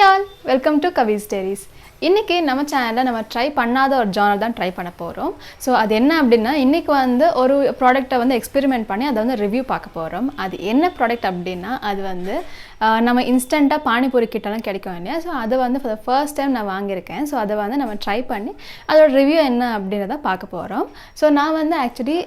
all, welcome to Kavi's dairies. இன்னைக்கு நம்ம சேனல்ல நம்ம ட்ரை பண்ணாத ஒரு ஜானர் தான் ட்ரை பண்ண போறோம். சோ அது என்ன அப்படினா இன்னைக்கு வந்து ஒரு ப்ராடக்ட்ட வந்து எக்ஸ்பெரிமென்ட் பண்ணி அத வந்து ரிவ்யூ பார்க்க போறோம். அது என்ன ப்ராடக்ட் அப்படினா அது வந்து நம்ம இன்ஸ்டன்ட்டா பானிபூரி கிட்டலாம் கிடைக்கும் இல்லையா? சோ அது வந்து for the first time நான் வாங்கியிருக்கேன். சோ அத வந்து நம்ம ட்ரை பண்ணி அதோட ரிவ்யூ என்ன அப்படின்றத பார்க்க போறோம். சோ நான் வந்து ஆக்சுவலி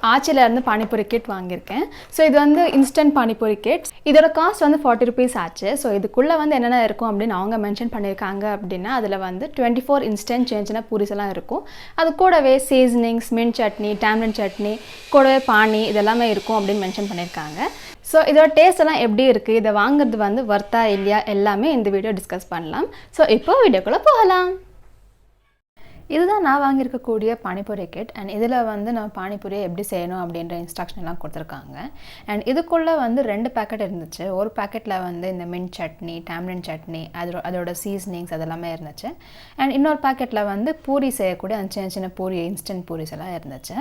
ஆச்சில இருந்து பானிபூரி கிட் வாங்கியிருக்கேன். ஸோ இது வந்து இன்ஸ்டன்ட் பானிபூரி கிட்ஸ். இதோட காஸ்ட் வந்து 40 rupees ஆச்சு. ஸோ இதுக்குள்ளே வந்து என்னென்ன இருக்கும் அப்படின்னு அவங்க மென்ஷன் பண்ணியிருக்காங்க அப்படின்னா அதில் வந்து 24 இன்ஸ்டன்ட் சின்ன பூரிஸ் எல்லாம் இருக்கும். அது கூடவே சீசனிங்ஸ், மின்ட் சட்னி, டேம்ரின் சட்னி, கூடவே பானி இதெல்லாமே இருக்கும் அப்படின்னு மென்ஷன் பண்ணியிருக்காங்க. ஸோ இதோட டேஸ்ட் எல்லாம் எப்படி இருக்குது, இதை வாங்குறது வந்து வர்த்தா இல்லையா எல்லாமே இந்த வீடியோ டிஸ்கஸ் பண்ணலாம். ஸோ இப்போ வீடியோக்குள்ளே போகலாம். இதுதான் நான் வாங்கியிருக்கக்கூடிய பானிபூரி கிட். அண்ட் இதில் வந்து நம்ம பானிபூரியை எப்படி செய்யணும் அப்படின்ற இன்ஸ்ட்ரக்ஷன் எல்லாம் கொடுத்துருக்காங்க. அண்ட் இதுக்குள்ளே வந்து 2 பேக்கெட் இருந்துச்சு. ஒரு பேக்கெட்டில் வந்து இந்த மின்ட் சட்னி, டேம்ரின் சட்னி, அதோட சீசனிங்ஸ் அதெல்லாமே இருந்துச்சு. அண்ட் இன்னொரு பேக்கெட்டில் வந்து பூரி செய்யக்கூடிய அந்த சின்ன சின்ன பூரி, இன்ஸ்டன்ட் பூரிஸ் எல்லாம் இருந்துச்சு.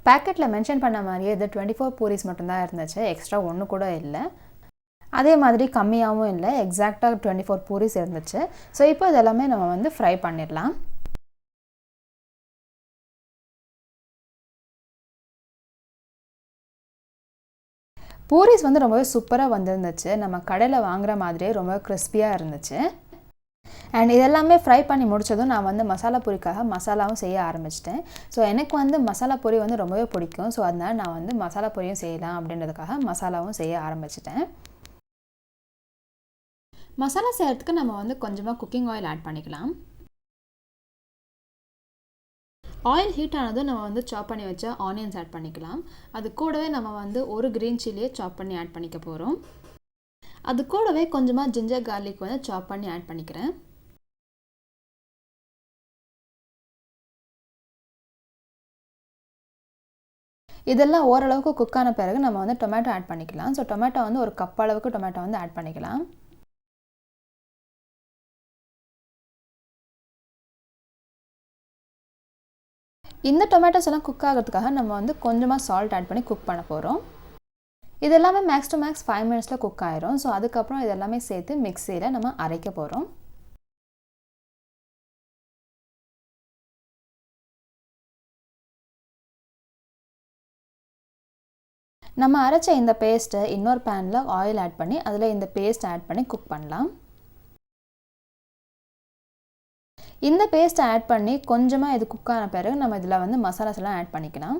பேக்கெட்டில் மென்ஷன் பண்ண மாதிரியே இது 24 பூரிஸ் மட்டும்தான் இருந்துச்சு. எக்ஸ்ட்ரா ஒன்று கூட இல்லை. அதே மாதிரி கம்மியாகவும் இல்லை, எக்ஸாக்டாக 24 பூரிஸ் இருந்துச்சு. ஸோ இப்போ இதெல்லாமே நம்ம வந்து ஃப்ரை பண்ணிடலாம். பூரிஸ் வந்து ரொம்பவே சூப்பராக வந்துருந்துச்சு. நம்ம கடையில் வாங்குகிற மாதிரியே ரொம்ப கிறிஸ்பியாக இருந்துச்சு. அண்ட் இதெல்லாமே ஃப்ரை பண்ணி முடித்ததும் நான் வந்து மசாலா பூரிக்காக மசாலாவும் செய்ய ஆரம்பிச்சிட்டேன். ஸோ எனக்கு வந்து மசாலா பூரி வந்து ரொம்பவே பிடிக்கும். ஸோ அதனால் நான் வந்து மசாலா பூரியும் செய்யலாம் அப்படின்றதுக்காக மசாலாவும் செய்ய ஆரம்பிச்சிட்டேன். மசாலா செய்கிறதுக்கு நம்ம வந்து கொஞ்சமாக குக்கிங் ஆயில் ஆட் பண்ணிக்கலாம். ஆயில் ஹீட் ஆனதும் நம்ம வந்து சாப் பண்ணி வச்ச ஆனியன்ஸ் ஆட் பண்ணிக்கலாம். அது கூடவே நம்ம வந்து ஒரு க்ரீன் சில்லியை சாப் பண்ணி ஆட் பண்ணிக்க போகிறோம். அது கூடவே கொஞ்சமாக ஜிஞ்சர் கார்லிக் வந்து சாப் பண்ணி ஆட் பண்ணிக்கிறேன். இதெல்லாம் ஓரளவுக்கு குக் ஆன பிறகு நம்ம வந்து டொமேட்டோ ஆட் பண்ணிக்கலாம். ஸோ டொமேட்டோ வந்து ஒரு கப் அளவுக்கு டொமேட்டோ வந்து ஆட் பண்ணிக்கலாம். இந்த டொமேட்டோஸ் எல்லாம் குக் ஆகிறதுக்காக நம்ம வந்து கொஞ்சமாக சால்ட் ஆட் பண்ணி குக் பண்ண போகிறோம். இது எல்லாமே மேக்ஸ் டு மேக்ஸ் 5 minutesல குக் ஆயிரும். ஸோ அதுக்கப்புறம் இதெல்லாமே சேர்த்து மிக்சியில் நம்ம அரைக்க போகிறோம். நம்ம அரைச்ச இந்த பேஸ்ட்டை இன்னொரு பேனில் ஆயில் ஆட் பண்ணி அதில் இந்த பேஸ்ட் ஆட் பண்ணி குக் பண்ணலாம். இந்த பேஸ்ட்டை ஆட் பண்ணி கொஞ்சமாக இது குக் ஆன பிறகு நம்ம இதில் வந்து மசாலாஸ் எல்லாம் ஆட் பண்ணிக்கலாம்.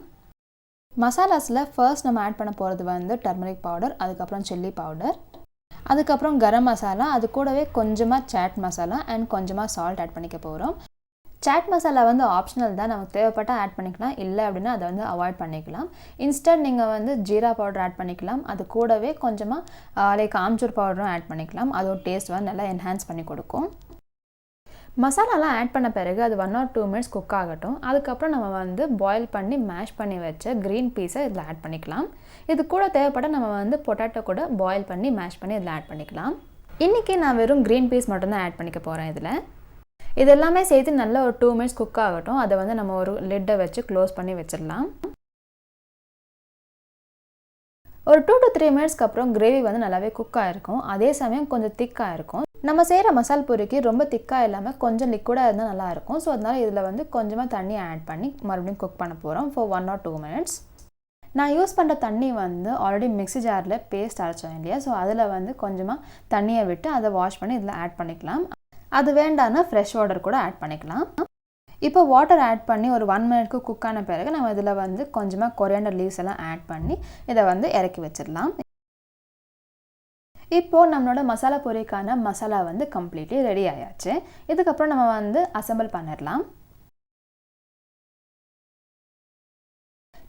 மசாலாஸில் ஃபர்ஸ்ட் நம்ம ஆட் பண்ண போகிறது வந்து டர்மரிக் பவுடர், அதுக்கப்புறம் சில்லி பவுடர், அதுக்கப்புறம் கரம் மசாலா, அது கூடவே கொஞ்சமாக சாட் மசாலா அண்ட் கொஞ்சமாக சால்ட் ஆட் பண்ணிக்க போகிறோம். சாட் மசாலா வந்து ஆப்ஷனல் தான், நமக்கு தேவைப்பட்டால் ஆட் பண்ணிக்கலாம், இல்லை அப்படின்னா அதை வந்து அவாய்ட் பண்ணிக்கலாம். இன்ஸ்டன்ட் நீங்கள் வந்து ஜீரா பவுடர் ஆட் பண்ணிக்கலாம். அது கூடவே கொஞ்சமாக லைக் ஆம்ச்சூர் பவுடரும் ஆட் பண்ணிக்கலாம். அதோட டேஸ்ட் வந்து நல்லா என்ஹான்ஸ் பண்ணி கொடுக்கும். மசாலாலாம் ஆட் பண்ண பிறகு அது 1 or 2 minutes குக் ஆகட்டும். அதுக்கப்புறம் நம்ம வந்து பாயில் பண்ணி மேஷ் பண்ணி வச்ச க்ரீன் பீஸை இதில் ஆட் பண்ணிக்கலாம். இது கூட தேவைப்பட்ட நம்ம வந்து பொட்டேட்டோ கூட பாயில் பண்ணி மேஷ் பண்ணி இதில் ஆட் பண்ணிக்கலாம். இன்றைக்கி நான் வெறும் க்ரீன் பீஸ் மட்டும்தான் ஆட் பண்ணிக்க போகிறேன். இது எல்லாமே சேர்த்து நல்லா ஒரு 2 minutes குக் ஆகட்டும். அதை வந்து நம்ம ஒரு லிட்டை வச்சு க்ளோஸ் பண்ணி வச்சிடலாம். ஒரு 2 to 3 minutesக்கு அப்புறம் கிரேவி வந்து நல்லாவே குக் ஆகிருக்கும். அதே சமயம் கொஞ்சம் திக்காக இருக்கும். நம்ம செய்கிற மசால் பூரிக்கு ரொம்ப திக்காக இல்லாமல் கொஞ்சம் லிக்விடாக இருந்தால் நல்லாயிருக்கும். ஸோ அதனால் இதில் வந்து கொஞ்சமாக தண்ணி ஆட் பண்ணி மறுபடியும் குக் பண்ண போகிறோம் ஃபார் 1 or 2 minutes. நான் யூஸ் பண்ணுற தண்ணி வந்து ஆல்ரெடி மிக்ஸி ஜாரில் பேஸ்ட் அரைச்சோம் இல்லையா? ஸோ அதில் வந்து கொஞ்சமாக தண்ணியை விட்டு அதை வாஷ் பண்ணி இதில் ஆட் பண்ணிக்கலாம். அது வேண்டான்னா ஃப்ரெஷ் வாட்டர் கூட ஆட் பண்ணிக்கலாம். இப்போ வாட்டர் ஆட் பண்ணி ஒரு 1 minute குக் ஆன பிறகு நம்ம இதில் வந்து கொஞ்சமாக கொரியாண்டர் லீவ்ஸ் எல்லாம் ஆட் பண்ணி இதை வந்து இறக்கி வச்சிடலாம். இப்போது நம்மளோட மசாலா பூரிக்கான மசாலா வந்து கம்ப்ளீட்லி ரெடி ஆயாச்சு. இதுக்கப்புறம் நம்ம வந்து அசம்பிள் பண்ணிடலாம்.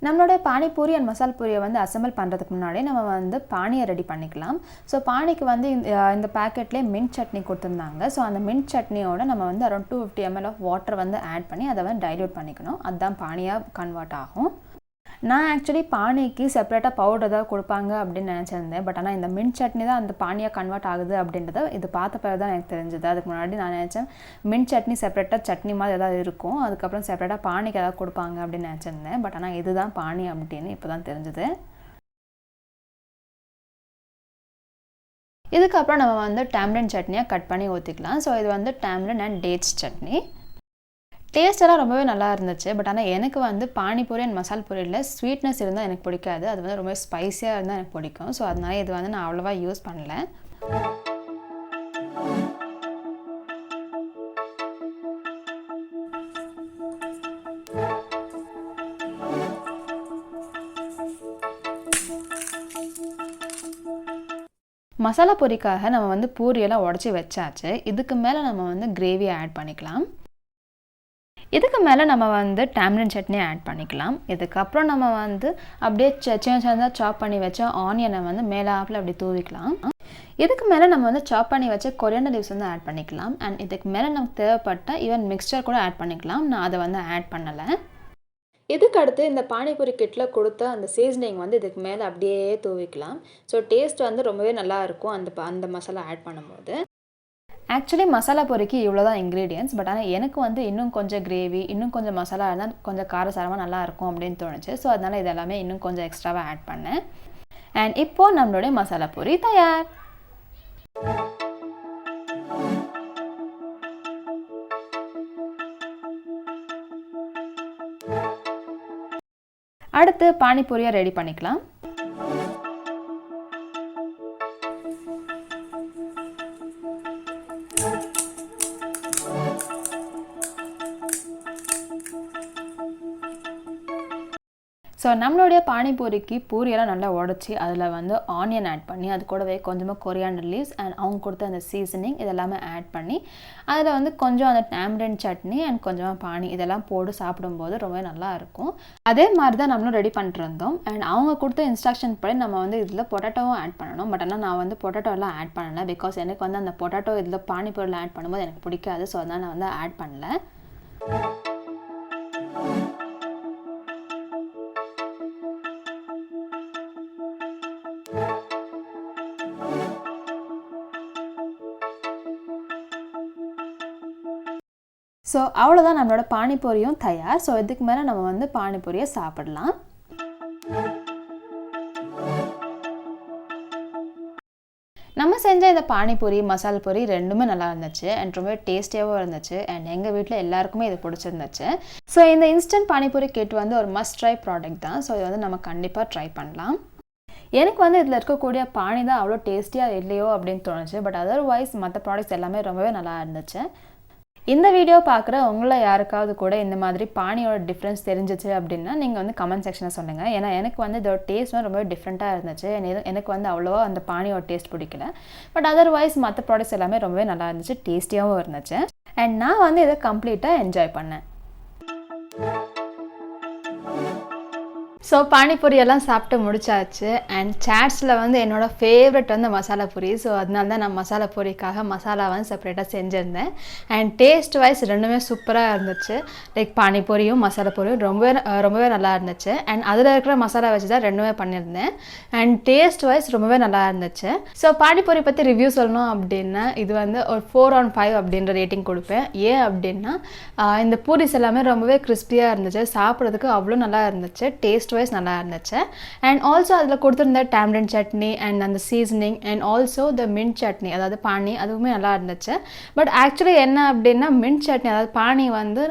நம்மளோட பானிபூரி அண்ட் மசால் பூரியை வந்து அசம்பிள் பண்ணுறதுக்கு முன்னாடி நம்ம வந்து பானியை ரெடி பண்ணிக்கலாம். ஸோ பானிக்கு வந்து இந்த பேக்கெட்லேயே மின்ட் சட்னி கொடுத்துருந்தாங்க. ஸோ அந்த மின்ட் சட்னியோட நம்ம வந்து அரௌண்ட் 250 ml ஆஃப் வாட்டர் வந்து ஆட் பண்ணி அதை வந்து டைல்யூட் பண்ணிக்கணும். அதுதான் பானியாக கன்வெர்ட் ஆகும். நான் ஆக்சுவலி பானிக்கு செப்பரேட்டாக பவுடர் ஏதாவது கொடுப்பாங்க அப்படின்னு நினச்சிருந்தேன். பட் ஆனால் இந்த மின்ட் சட்னி தான் அந்த பானியாக கன்வெர்ட் ஆகுது அப்படின்றத இது பார்த்த பிறகு தான் எனக்கு தெரிஞ்சது. அதுக்கு முன்னாடி நான் நினச்சேன் மின்ட் சட்னி செப்பரேட்டாக சட்னி மாதிரி ஏதாவது இருக்கும், அதுக்கப்புறம் செப்பரேட்டாக பானிக்கு ஏதாவது கொடுப்பாங்க அப்படின்னு நினச்சிருந்தேன். பட் ஆனால் இதுதான் பானி அப்படின்னு இப்போ தான் தெரிஞ்சுது. இதுக்கப்புறம் நம்ம வந்து tamarind சட்னியாக கட் பண்ணி ஊற்றிக்கலாம். ஸோ இது வந்து tamarind and dads chutney. Taste எல்லாம் ரொம்பவே நல்லா இருந்துச்சு. பட் ஆனால் எனக்கு வந்து பானிபூரி அண்ட் மசால் பூரியில் ஸ்வீட்னஸ் இருந்தால் எனக்கு பிடிக்காது. அது வந்து ரொம்ப ஸ்பைஸியாக இருந்தால் எனக்கு பிடிக்கும். ஸோ அதனால இது வந்து நான் அவ்வளோவா யூஸ் பண்ணல. மசாலா பூரிக்காக நம்ம வந்து பூரியெல்லாம் உடச்சி வச்சாச்சு. இதுக்கு மேலே நம்ம வந்து கிரேவி ஆட் பண்ணிக்கலாம். இதுக்கு மேலே நம்ம வந்து tamarind சட்னி ஆட் பண்ணிக்கலாம். இதுக்கப்புறம் நம்ம வந்து அப்படியே சின்னதாக சாப் பண்ணி வச்ச ஆனியனை வந்து மேலாப்பில் அப்படி தூவிக்கலாம். இதுக்கு மேலே நம்ம வந்து சாப் பண்ணி வச்ச கொரியாண்டர் லீவ்ஸ் வந்து ஆட் பண்ணிக்கலாம். அண்ட் இதுக்கு மேலே நமக்கு தேவைப்பட்ட ஈவன் மிக்சர் கூட ஆட் பண்ணிக்கலாம். நான் அதை வந்து ஆட் பண்ணலை. இதுக்கு அடுத்து இந்த பானிபூரி கிட்டில் கொடுத்த அந்த சீசனிங் வந்து இதுக்கு மேலே அப்படியே தூவிக்கலாம். ஸோ டேஸ்ட் வந்து ரொம்பவே நல்லா இருக்கும் அந்த மசாலா ஆட் பண்ணும்போது. ஆக்சுவலி மசாலா பொரிக்கு இவ்வளோ தான் இன்க்ரீடியன்ட்ஸ். பட் ஆனால் எனக்கு வந்து இன்னும் கொஞ்சம் கிரேவி இன்னும் கொஞ்சம் மசாலா இருந்தால் கொஞ்சம் காரசாரமாக நல்லாயிருக்கும் அப்படின்னு தோணுச்சு. ஸோ அதனால் இதெல்லாமே இன்னும் கொஞ்சம் எக்ஸ்ட்ராவாக ஆட் பண்ணேன். அண்ட் இப்போது நம்மளுடைய மசாலா பூரி தயார். அடுத்து பானிபூரியை ரெடி பண்ணிக்கலாம். ஸோ நம்மளுடைய பானிபூரிக்கு பூரியெல்லாம் நல்லா உடச்சி அதில் வந்து ஆனியன் ஆட் பண்ணி அது கூடவே கொஞ்சமாக கொரியாண்டர் லீவ்ஸ் அண்ட் அவங்க கொடுத்த அந்த சீசனிங் இதெல்லாமே ஆட் பண்ணி அதில் வந்து கொஞ்சம் அந்த tamarind சட்னி அண்ட் கொஞ்சமாக பானி இதெல்லாம் போட்டு சாப்பிடும்போது ரொம்ப நல்லா இருக்கும். அதே மாதிரி தான் நம்மளும் ரெடி பண்ணிட்டுருந்தோம். அண்ட் அவங்க கொடுத்த இன்ஸ்ட்ரக்ஷன் படி நம்ம வந்து இதில் பொட்டேட்டோவும் ஆட் பண்ணணும். பட் ஆனால் நான் வந்து பொட்டேட்டோலாம் ஆட் பண்ணலை. பிகாஸ் எனக்கு வந்து அந்த பொட்டேட்டோ இதில் பானிபூரியில் ஆட் பண்ணும்போது எனக்கு பிடிக்காது. ஸோ அதனால் நான் வந்து ஆட் பண்ணல. ஸோ அவ்வளோதான் நம்மளோட பானிபூரியும் தயார். ஸோ இதுக்கு மேலே நம்ம வந்து பானிபூரியை சாப்பிடலாம். நம்ம செஞ்ச இந்த பானிபூரி மசால் பூரி ரெண்டுமே நல்லா இருந்துச்சு அண்ட் ரொம்ப டேஸ்டியாகவும் இருந்துச்சு. அண்ட் எங்கள் வீட்டில் எல்லாருக்குமே இது பிடிச்சிருந்துச்சு. ஸோ இந்த இன்ஸ்டன்ட் பானிபூரி கிட் வந்து ஒரு மஸ்ட் ட்ரை ப்ராடக்ட் தான். ஸோ இது வந்து நம்ம கண்டிப்பாக ட்ரை பண்ணலாம். எனக்கு வந்து இதில் இருக்கக்கூடிய பானி தான் அவ்வளோ டேஸ்டியாக இல்லையோ அப்படின்னு தோணுச்சு. பட் அதர்வைஸ் மற்ற ப்ராடக்ட்ஸ் எல்லாமே ரொம்பவே நல்லா இருந்துச்சு. இந்த வீடியோ பார்க்குற உங்களை யாருக்காவது கூட இந்த மாதிரி பானியோட டிஃப்ரென்ஸ் தெரிஞ்சிச்சு அப்படின்னா நீங்கள் வந்து கமெண்ட் செக்ஷனில் சொல்லுங்கள். ஏன்னா எனக்கு வந்து இதோட டேஸ்ட் வந்து ரொம்ப டிஃப்ரெண்ட்டாக இருந்துச்சு. எனக்கு வந்து அவ்வளோவா அந்த பானியோட டேஸ்ட் பிடிக்கல. பட் அதர்வைஸ் மற்ற ப்ராடக்ட்ஸ் எல்லாமே ரொம்பவே நல்லா இருந்துச்சு, டேஸ்டியாகவும் இருந்துச்சு. அண்ட் நான் வந்து இதை கம்ப்ளீட்டாக என்ஜாய் பண்ணேன். ஸோ பானிபூரி எல்லாம் சாப்பிட்டு முடிச்சாச்சு. அண்ட் சாட்ஸில் வந்து என்னோடய ஃபேவரட் வந்து மசாலா பூரி. ஸோ அதனால தான் நான் மசாலா பூரிக்காக மசாலா வந்து செப்பரேட்டாக செஞ்சுருந்தேன். அண்ட் டேஸ்ட் வைஸ் ரெண்டுமே சூப்பராக இருந்துச்சு. லைக் பானிபூரியும் மசாலா பூரியும் ரொம்பவே நல்லா இருந்துச்சு. அண்ட் அதில் இருக்கிற மசாலா வச்சு தான் ரெண்டுமே பண்ணியிருந்தேன். அண்ட் டேஸ்ட் வைஸ் ரொம்பவே நல்லா இருந்துச்சு. ஸோ பானிபூரி பற்றி ரிவ்யூ சொல்லணும் அப்படின்னா இது வந்து ஒரு 4/5 அப்படின்ற ரேட்டிங் கொடுப்பேன். ஏன் அப்படின்னா இந்த பூரிஸ் எல்லாமே ரொம்பவே கிறிஸ்பியாக இருந்துச்சு. சாப்பிட்றதுக்கு அவ்வளோ நல்லா இருந்துச்சு. டேஸ்ட் வைஸ் நல்லா இருந்துச்சு. அண்ட் ஆல்சோ அதில் கொடுத்துருந்த tamarind சட்னி அண்ட் அந்த seasoning and also the mint chutney அதாவது பானி அதுவுமே நல்லா இருந்துச்சு. பட் ஆக்சுவலி என்ன அப்படின்னா மின்ட் சட்னி அதாவது பானி வந்து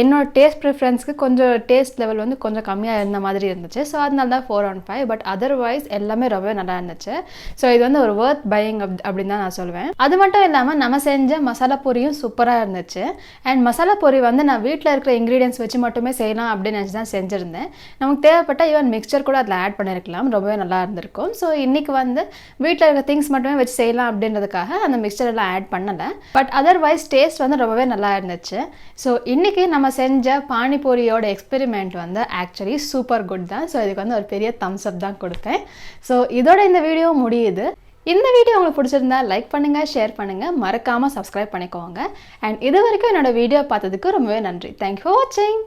என்னோட டேஸ்ட் ப்ரிஃபரன்ஸ்க்கு கொஞ்சம் டேஸ்ட் லெவல் வந்து கொஞ்சம் கம்மியாக இருந்த மாதிரி இருந்துச்சு. ஸோ அதனால தான் 4/5. பட் அதர்வைஸ் எல்லாமே ரொம்பவே நல்லா இருந்துச்சு. ஸோ இது வந்து ஒரு வர்த் பையிங் அப்படின்னு தான் நான் சொல்லுவேன். அது மட்டும் இல்லாமல் நம்ம செஞ்ச மசாலா பூரியும் சூப்பராக இருந்துச்சு. அண்ட் மசாலா பூரி வந்து நான் வீட்டில் இருக்கிற இன்க்ரீடியன்ஸ் வச்சு மட்டுமே செய்யலாம் அப்படின்னு நினச்சி தான் செஞ்சுருந்தேன். நமக்கு தேவைப்பட்ட ஈவன் மிக்சர் கூட அதில் ஆட் பண்ணியிருக்கலாம், ரொம்பவே நல்லா இருந்திருக்கும். ஸோ இன்றைக்கி வந்து வீட்டில் இருக்கிற திங்ஸ் மட்டுமே வச்சு செய்யலாம் அப்படின்றதுக்காக அந்த மிக்சர் எல்லாம் ஆட் பண்ணலை. பட் அதர்வைஸ் டேஸ்ட் வந்து ரொம்பவே நல்லா இருந்துச்சு. ஸோ இன்றைக்கி நம்ம செஞ்ச பானிபூரியோட எக்ஸ்பெரிமெண்ட் வந்து ஆக்சுவலி சூப்பர் குட் தான். ஸோ இதுக்கு வந்து ஒரு பெரிய தம்ஸ் அப் தான் கொடுப்பேன். ஸோ இதோட இந்த வீடியோ முடியுது. இந்த வீடியோ உங்களுக்கு பிடிச்சிருந்தா லைக் பண்ணுங்கள், ஷேர் பண்ணுங்கள், மறக்காமல் சப்ஸ்கிரைப் பண்ணிக்கோங்க. அண்ட் இது வரைக்கும் என்னோட வீடியோ பார்த்ததுக்கு ரொம்பவே நன்றி. தேங்க்யூ ஃபார் வாட்சிங்.